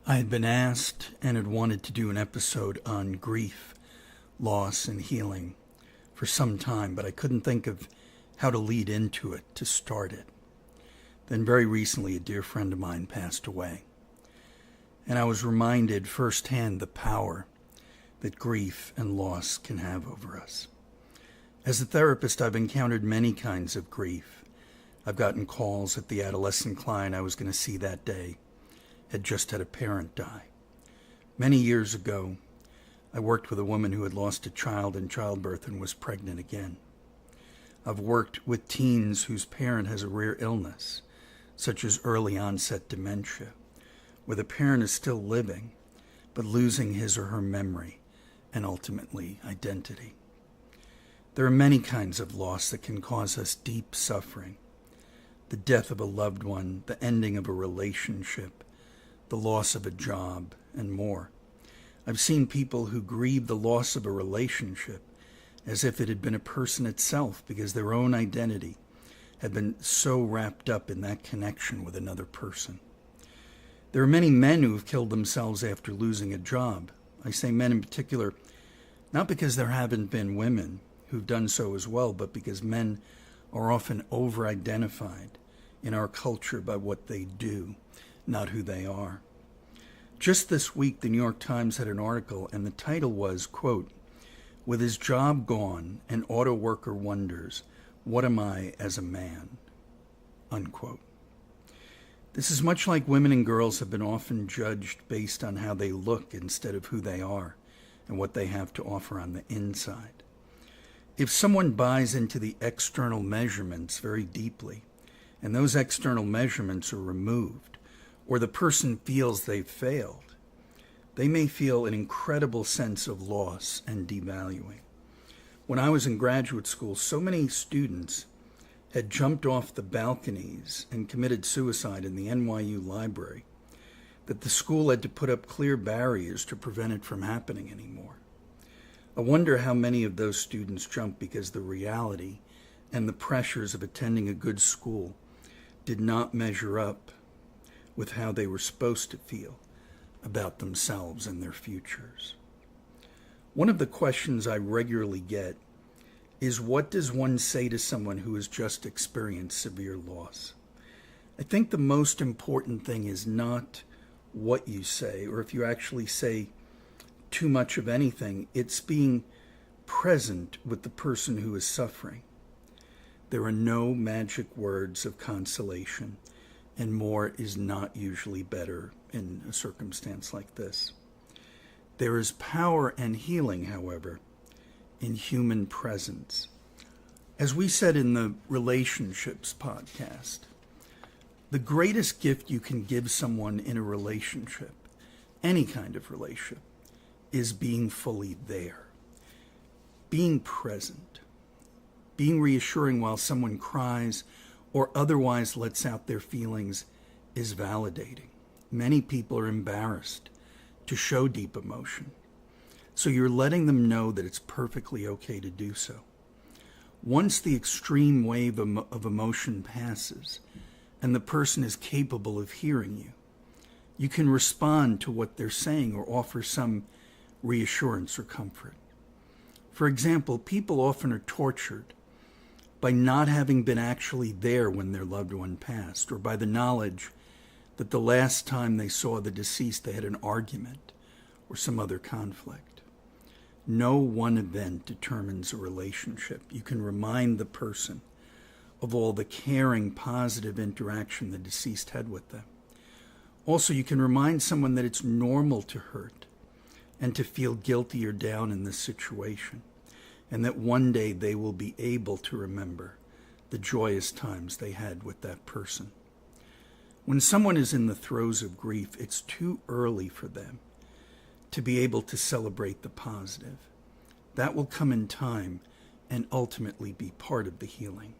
I had been asked and had wanted to do an episode on grief, loss, and healing for some time, but I couldn't think of how to lead into it to start it. Then very recently, a dear friend of mine passed away, and I was reminded firsthand the power that grief and loss can have over us. As a therapist, I've encountered many kinds of grief. I've gotten calls that the adolescent client I was going to see that day had just had a parent die. Many years ago, I worked with a woman who had lost a child in childbirth and was pregnant again. I've worked with teens whose parent has a rare illness, such as early onset dementia, where the parent is still living, but losing his or her memory and ultimately identity. There are many kinds of loss that can cause us deep suffering. The death of a loved one, the ending of a relationship, the loss of a job, and more. I've seen people who grieve the loss of a relationship as if it had been a person itself because their own identity had been so wrapped up in that connection with another person. There are many men who have killed themselves after losing a job. I say men in particular, not because there haven't been women who've done so as well, but because men are often over-identified in our culture by what they do, not who they are. Just this week, the New York Times had an article, and the title was, quote, "With his job gone, an auto worker wonders, what am I as a man?" Unquote. This is much like women and girls have been often judged based on how they look instead of who they are and what they have to offer on the inside. If someone buys into the external measurements very deeply, and those external measurements are removed, or the person feels they've failed, they may feel an incredible sense of loss and devaluing. When I was in graduate school, so many students had jumped off the balconies and committed suicide in the NYU library that the school had to put up clear barriers to prevent it from happening anymore. I wonder how many of those students jumped because the reality and the pressures of attending a good school did not measure up with how they were supposed to feel about themselves and their futures. One of the questions I regularly get is, what does one say to someone who has just experienced severe loss? I think the most important thing is not what you say, or if you actually say too much of anything, it's being present with the person who is suffering. There are no magic words of consolation, and more is not usually better in a circumstance like this. There is power and healing, however, in human presence. As we said in the Relationships podcast, the greatest gift you can give someone in a relationship, any kind of relationship, is being fully there, being present, being reassuring while someone cries or otherwise lets out their feelings is validating. Many people are embarrassed to show deep emotion, so you're letting them know that it's perfectly okay to do so. Once the extreme wave of emotion passes and the person is capable of hearing you, you can respond to what they're saying or offer some reassurance or comfort. For example, people often are tortured by not having been actually there when their loved one passed, or by the knowledge that the last time they saw the deceased they had an argument or some other conflict. No one event determines a relationship. You can remind the person of all the caring, positive interaction the deceased had with them. Also, you can remind someone that it's normal to hurt and to feel guilty or down in this situation, and that one day they will be able to remember the joyous times they had with that person. When someone is in the throes of grief, it's too early for them to be able to celebrate the positive. That will come in time and ultimately be part of the healing.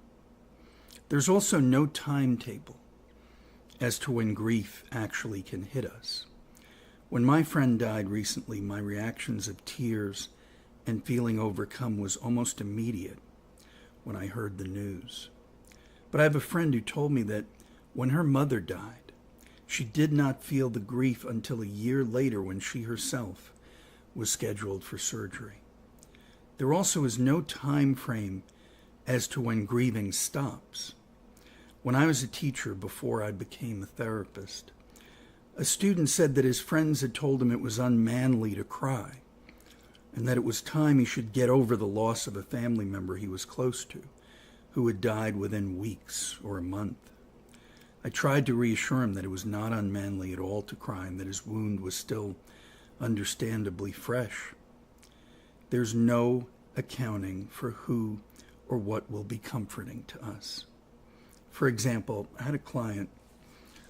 There's also no timetable as to when grief actually can hit us. When my friend died recently, my reactions of tears and feeling overcome was almost immediate when I heard the news. But I have a friend who told me that when her mother died, She did not feel the grief until a year later when she herself was scheduled for surgery. There also is no time frame as to when grieving stops. When I was a teacher before I became a therapist, a student said that his friends had told him it was unmanly to cry and that it was time he should get over the loss of a family member he was close to, who had died within weeks or a month. I tried to reassure him that it was not unmanly at all to cry and that his wound was still understandably fresh. There's no accounting for who or what will be comforting to us. For example, I had a client,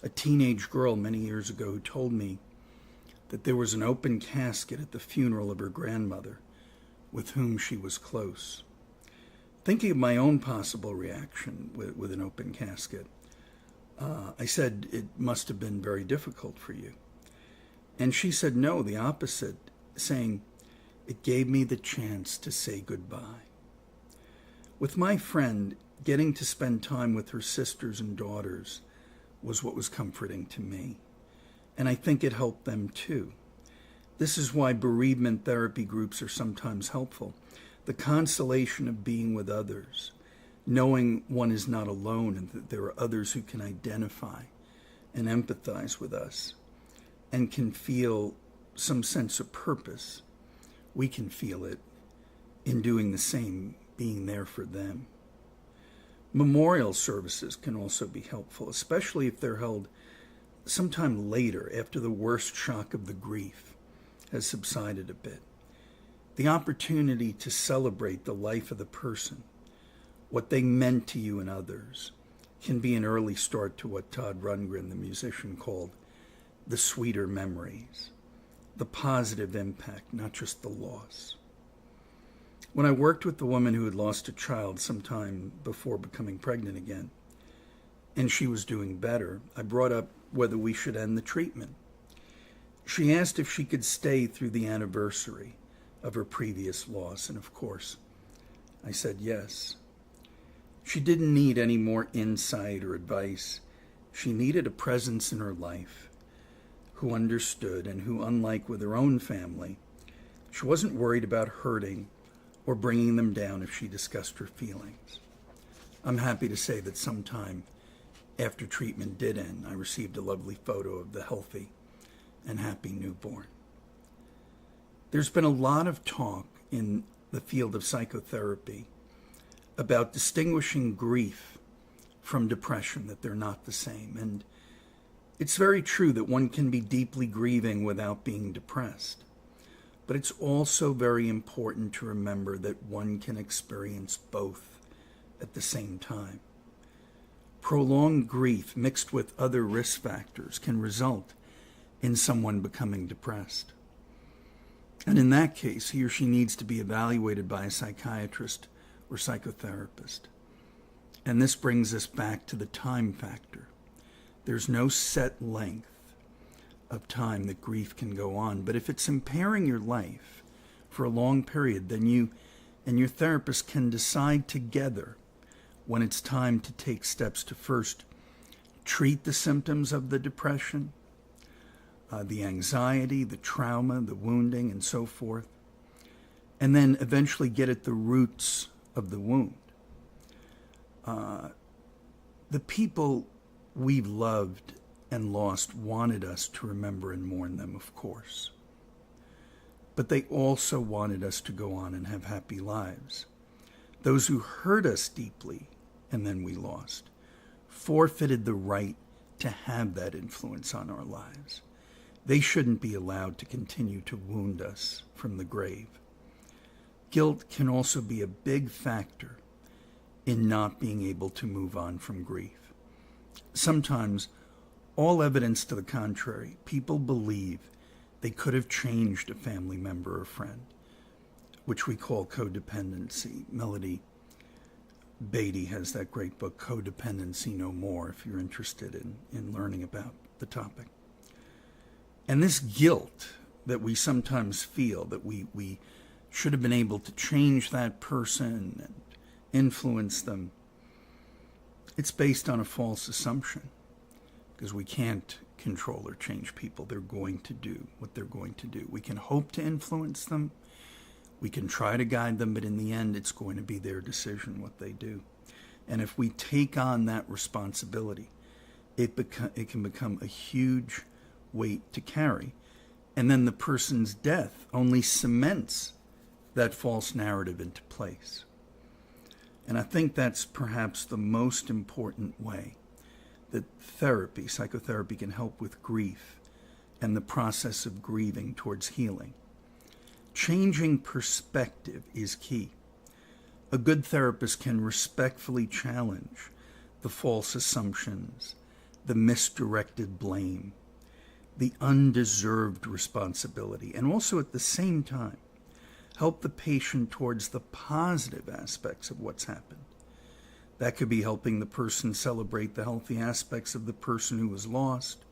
a teenage girl many years ago, who told me that there was an open casket at the funeral of her grandmother with whom she was close. Thinking of my own possible reaction with an open casket, I said, it must have been very difficult for you. And she said, no, the opposite, saying, it gave me the chance to say goodbye. With my friend, getting to spend time with her sisters and daughters was what was comforting to me. And I think it helped them too. This is why bereavement therapy groups are sometimes helpful. The consolation of being with others, knowing one is not alone and that there are others who can identify and empathize with us and can feel some sense of purpose. We can feel it in doing the same, being there for them. Memorial services can also be helpful, especially if they're held sometime later after the worst shock of the grief has subsided a bit. The opportunity to celebrate the life of the person, what they meant to you and others, can be an early start to what Todd Rundgren, the musician, called the sweeter memories, the positive impact, not just the loss. When I worked with the woman who had lost a child sometime before becoming pregnant again, and she was doing better, I brought up whether we should end the treatment. She asked if she could stay through the anniversary of her previous loss, and of course, I said yes. She didn't need any more insight or advice. She needed a presence in her life who understood and who, unlike with her own family, she wasn't worried about hurting or bringing them down if she discussed her feelings. I'm happy to say that sometime after treatment did end, I received a lovely photo of the healthy and happy newborn. There's been a lot of talk in the field of psychotherapy about distinguishing grief from depression, that they're not the same. And it's very true that one can be deeply grieving without being depressed. But it's also very important to remember that one can experience both at the same time. Prolonged grief mixed with other risk factors can result in someone becoming depressed. And in that case, he or she needs to be evaluated by a psychiatrist or psychotherapist. And this brings us back to the time factor. There's no set length of time that grief can go on, but if it's impairing your life for a long period, then you and your therapist can decide together when it's time to take steps to first treat the symptoms of the depression, the anxiety, the trauma, the wounding, and so forth, and then eventually get at the roots of the wound. The people we've loved and lost wanted us to remember and mourn them, of course. But they also wanted us to go on and have happy lives. Those who hurt us deeply and then we lost forfeited the right to have that influence on our lives. They shouldn't be allowed to continue to wound us from the grave. Guilt can also be a big factor in not being able to move on from grief. Sometimes, all evidence to the contrary, people believe they could have changed a family member or friend, which we call codependency. Melody Beatty has that great book, Codependency No More, if you're interested in learning about the topic. And this guilt that we sometimes feel, that we should have been able to change that person and influence them, it's based on a false assumption. because we can't control or change people. They're going to do what they're going to do. We can hope to influence them. We can try to guide them, but in the end, it's going to be their decision what they do. And if we take on that responsibility, it can become a huge weight to carry. And then the person's death only cements that false narrative into place. And I think that's perhaps the most important way that therapy, psychotherapy, can help with grief and the process of grieving towards healing. Changing perspective is key. A good therapist can respectfully challenge the false assumptions, the misdirected blame, the undeserved responsibility, and also at the same time help the patient towards the positive aspects of what's happened. That could be helping the person celebrate the healthy aspects of the person who was lost,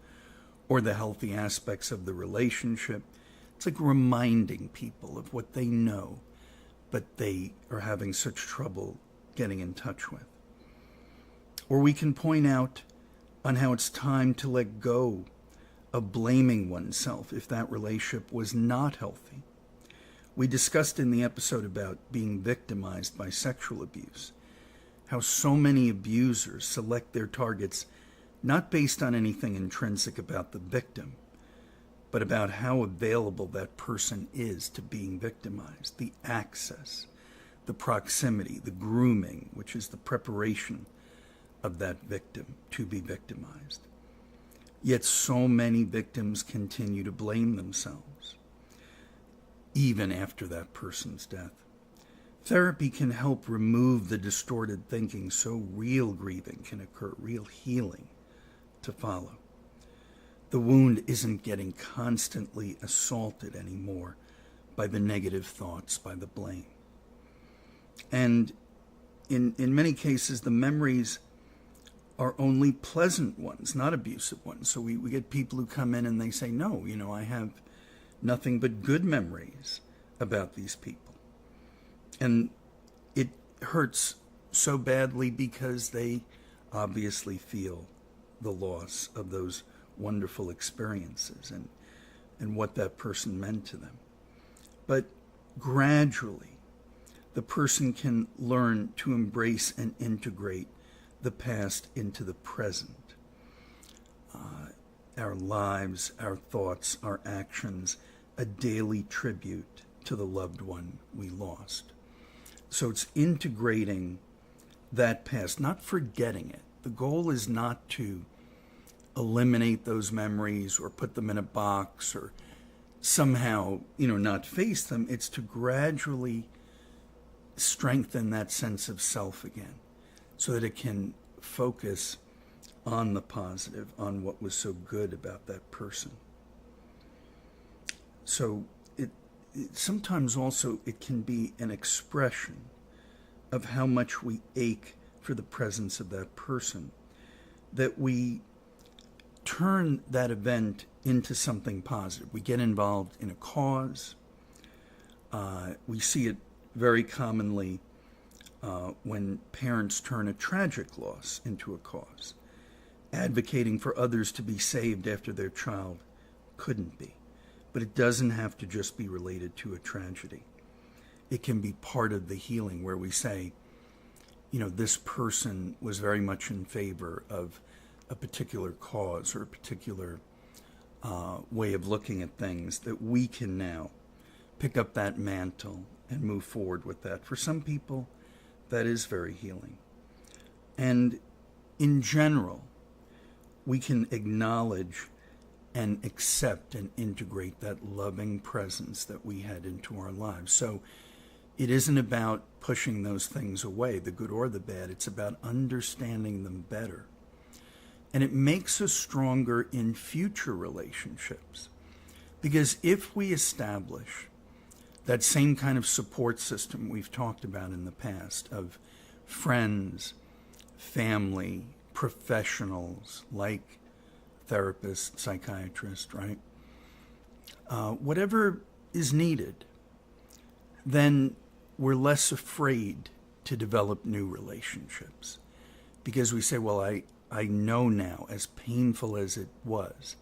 or the healthy aspects of the relationship. It's like reminding people of what they know, but they are having such trouble getting in touch with. Or we can point out on how it's time to let go of blaming oneself if that relationship was not healthy. We discussed in the episode about being victimized by sexual abuse, how so many abusers select their targets not based on anything intrinsic about the victim, but about how available that person is to being victimized, the access, the proximity, the grooming, which is the preparation of that victim to be victimized. Yet so many victims continue to blame themselves, even after that person's death. Therapy can help remove the distorted thinking so real grieving can occur, real healing to follow. The wound isn't getting constantly assaulted anymore by the negative thoughts, by the blame. And in many cases, the memories are only pleasant ones, not abusive ones. So we get people who come in and they say, no, I have nothing but good memories about these people. And it hurts so badly because they obviously feel the loss of those wonderful experiences and what that person meant to them. But gradually, the person can learn to embrace and integrate the past into the present. Our lives, our thoughts, our actions, a daily tribute to the loved one we lost. So it's integrating that past, not forgetting it. The goal is not to eliminate those memories or put them in a box or somehow, not face them. It's to gradually strengthen that sense of self again so that it can focus on the positive, on what was so good about that person. So it sometimes also it can be an expression of how much we ache for the presence of that person, that we turn that event into something positive. We get involved in a cause. We see it very commonly when parents turn a tragic loss into a cause, advocating for others to be saved after their child couldn't be. But it doesn't have to just be related to a tragedy. It can be part of the healing where we say, this person was very much in favor of a particular cause or a particular way of looking at things, that we can now pick up that mantle and move forward with that. For some people, that is very healing. And in general, we can acknowledge and accept and integrate that loving presence that we had into our lives. So it isn't about pushing those things away, the good or the bad. It's about understanding them better. And it makes us stronger in future relationships. Because if we establish that same kind of support system we've talked about in the past of friends, family, professionals like therapists, psychiatrists, right? Whatever is needed, then we're less afraid to develop new relationships. Because we say, well, I I know now, as painful as it was,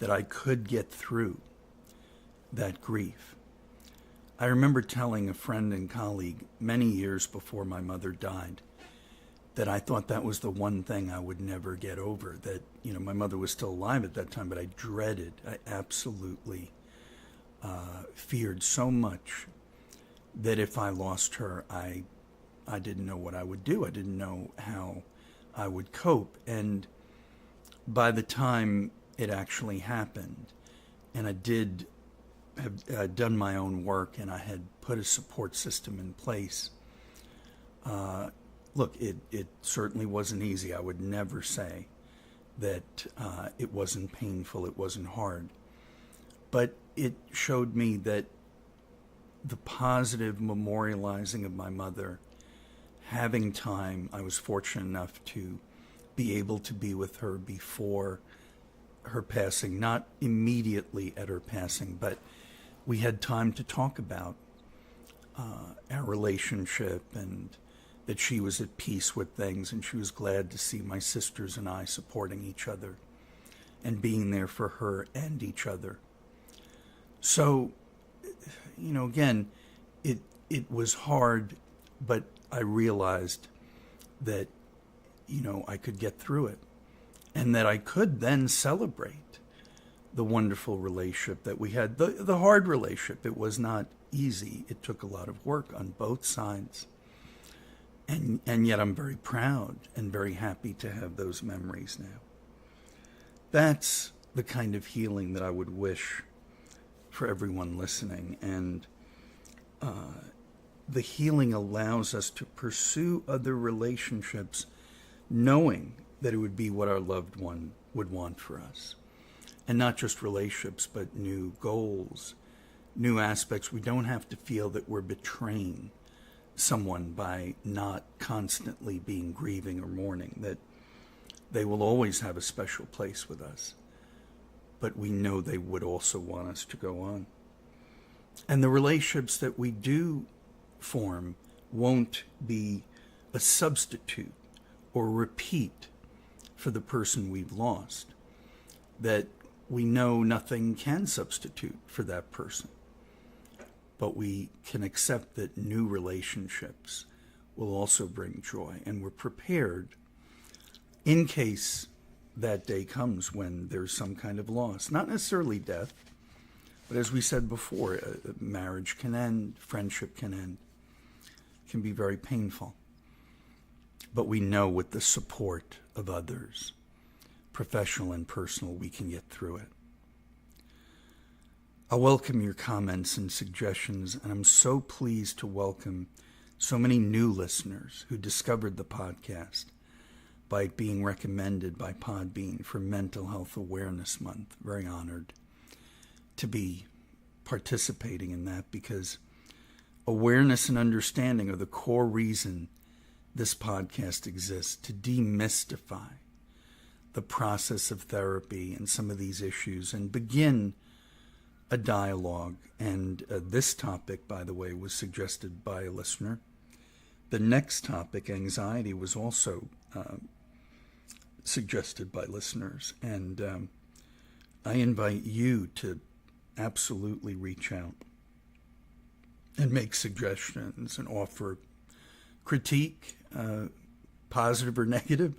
that I could get through that grief. I remember telling a friend and colleague many years before my mother died that I thought that was the one thing I would never get over, that, my mother was still alive at that time, but I absolutely feared so much that if I lost her, I didn't know what I would do. I didn't know how I would cope. And by the time it actually happened, and I did have done my own work, and I had put a support system in place, look, it certainly wasn't easy. I would never say that it wasn't painful, it wasn't hard. But it showed me that the positive memorializing of my mother, having time, I was fortunate enough to be able to be with her before her passing, not immediately at her passing, but we had time to talk about our relationship, and that she was at peace with things, and she was glad to see my sisters and I supporting each other and being there for her and each other. So, again, it was hard, but I realized that, I could get through it, and that I could then celebrate the wonderful relationship that we had. The hard relationship, it was not easy. It took a lot of work on both sides. And yet I'm very proud and very happy to have those memories now. That's the kind of healing that I would wish for everyone listening. And the healing allows us to pursue other relationships knowing that it would be what our loved one would want for us. And not just relationships, but new goals, new aspects. We don't have to feel that we're betraying someone by not constantly being grieving or mourning, that they will always have a special place with us, but we know they would also want us to go on. And the relationships that we do form won't be a substitute or repeat for the person we've lost, that we know nothing can substitute for that person. But we can accept that new relationships will also bring joy, and we're prepared in case that day comes when there's some kind of loss. Not necessarily death, but as we said before, marriage can end, friendship can end. It can be very painful. But we know with the support of others, professional and personal, we can get through it. I welcome your comments and suggestions, and I'm so pleased to welcome so many new listeners who discovered the podcast by it being recommended by Podbean for Mental Health Awareness Month. Very honored to be participating in that, because awareness and understanding are the core reason this podcast exists, to demystify the process of therapy and some of these issues and begin a dialogue. And this topic, by the way, was suggested by a listener. The next topic, anxiety, was also suggested by listeners. And I invite you to absolutely reach out and make suggestions and offer critique, positive or negative.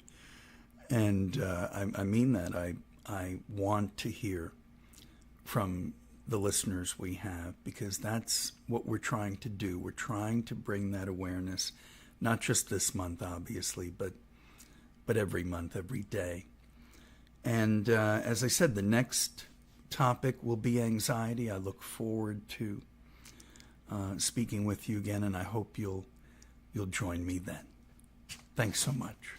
And I mean that. I want to hear from the listeners we have, because that's what we're trying to do. We're trying to bring that awareness, not just this month, obviously, but every month, every day. And as I said, the next topic will be anxiety. I look forward to speaking with you again, and I hope you'll join me then. Thanks so much.